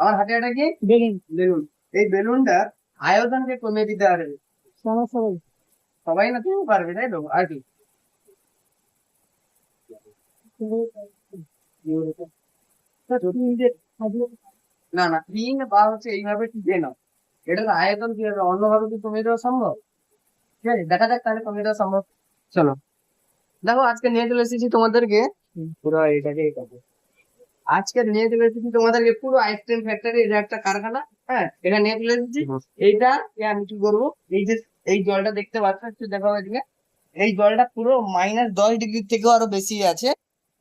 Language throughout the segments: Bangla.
আমার হাতে এটা কি বেলুন। বেলুন। এই বেলুনটা আয়তনকে কমিয়ে দিতে পারবে সমস্যা বল। সবাই, না তুমি পারবে তাই তো, আর কি? না না, তিন বা হচ্ছে এইভাবে টিপে নাও। এটার আয়তন কি হবে, অন্যভাবে কি কমিয়ে দেওয়া সম্ভব? ঠিক আছে, দেখা যাক তাহলে কমিয়ে দেওয়া সম্ভব। চলো, দেখো আজকে নিয়ে চলে এসেছি তোমাদেরকে পুরো এটাকে আজকে নিয়ে চলে এসেছি তোমাদেরকে পুরো আইসক্রিম ফ্যাক্টরি, এটা একটা কারখানা। হ্যাঁ, এটা নিয়ে চলে এসেছি। এইটা আমি কি করবো, এই যে এই জলটা দেখতে পাচ্ছ, একটু দেখাও এদিকে। এই জলটা পুরো -10 ডিগ্রি থেকেও আরো বেশি আছে,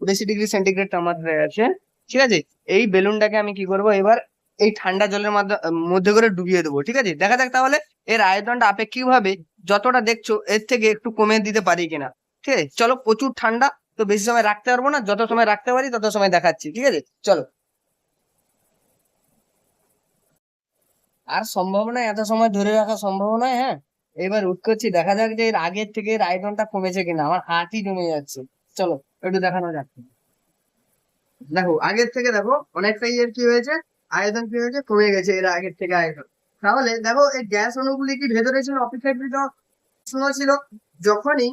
বেশি ডিগ্রি সেন্টিগ্রেড তাপমাত্রায় আছে। ঠিক আছে, এই বেলুনটাকে আমি কি করব এবার, এই ঠান্ডা জলের মধ্যে করে ডুবিয়ে দেবো। ঠিক আছে, দেখা যাক তাহলে এর আয়তনটা আপেক্ষিক ভাবে যতটা দেখছো এর থেকে একটু কমে দিতে পারি কিনা। ঠিক আছে, চলো, প্রচুর ঠান্ডা, তো বেশি সময় রাখতে পারবো না, যত সময় রাখতে পারি তত সময় দেখাচ্ছি। ঠিক আছে, চলো। আর সম্ভব নয়, এত সময় ধরে রাখা সম্ভব নয়। হ্যাঁ, এবার উঠ করছি, দেখা যাক যে এর আগের থেকে এর আয়তনটা কমেছে কিনা, আমার হাতই জমে যাচ্ছে। চলো, একটু দেখানো যাক। দেখো আগের থেকে দেখো অনেকটাই এর কি হয়েছে, আয়তন কি হয়েছে, কমে গেছে এর আগের থেকে আয়তন। তাহলে দেখো এই গ্যাস অণুগুলি কি ভেতরে ছিল অপেক্ষাকৃত উষ্ণ ছিল। যখনই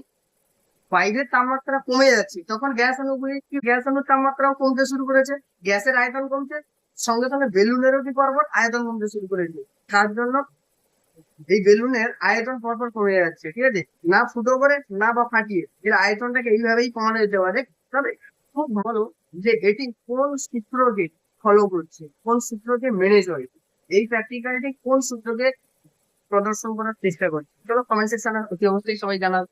বাইরের তাপমাত্রা কমে যাচ্ছে তখন গ্যাস অণুর তাপমাত্রাও কমতে শুরু করেছে, গ্যাসের আয়তন কমছে, সঙ্গে সঙ্গে বেলুনেরও কি পর্বত আয়তন কমতে শুরু করেছে। তার জন্য এই বেলুনের আয়তন পরপর কমে যাচ্ছে। ঠিক আছে, না ফুটো করে না বা ফাটিয়ে, এর আয়তনটাকে এইভাবেই কমানো যেতে পারে। তবে খুব ভালো যে এটি কোন সূত্রকে ফলো করছে, কোন সূত্রকে মেনে চলছে, এই প্র্যাকটিক্যালটি কোন সূত্রকে প্রদর্শন করার চেষ্টা করছে। চলো কমেন্ট সেকশনে অতি অবশ্যই সবাই জানাও।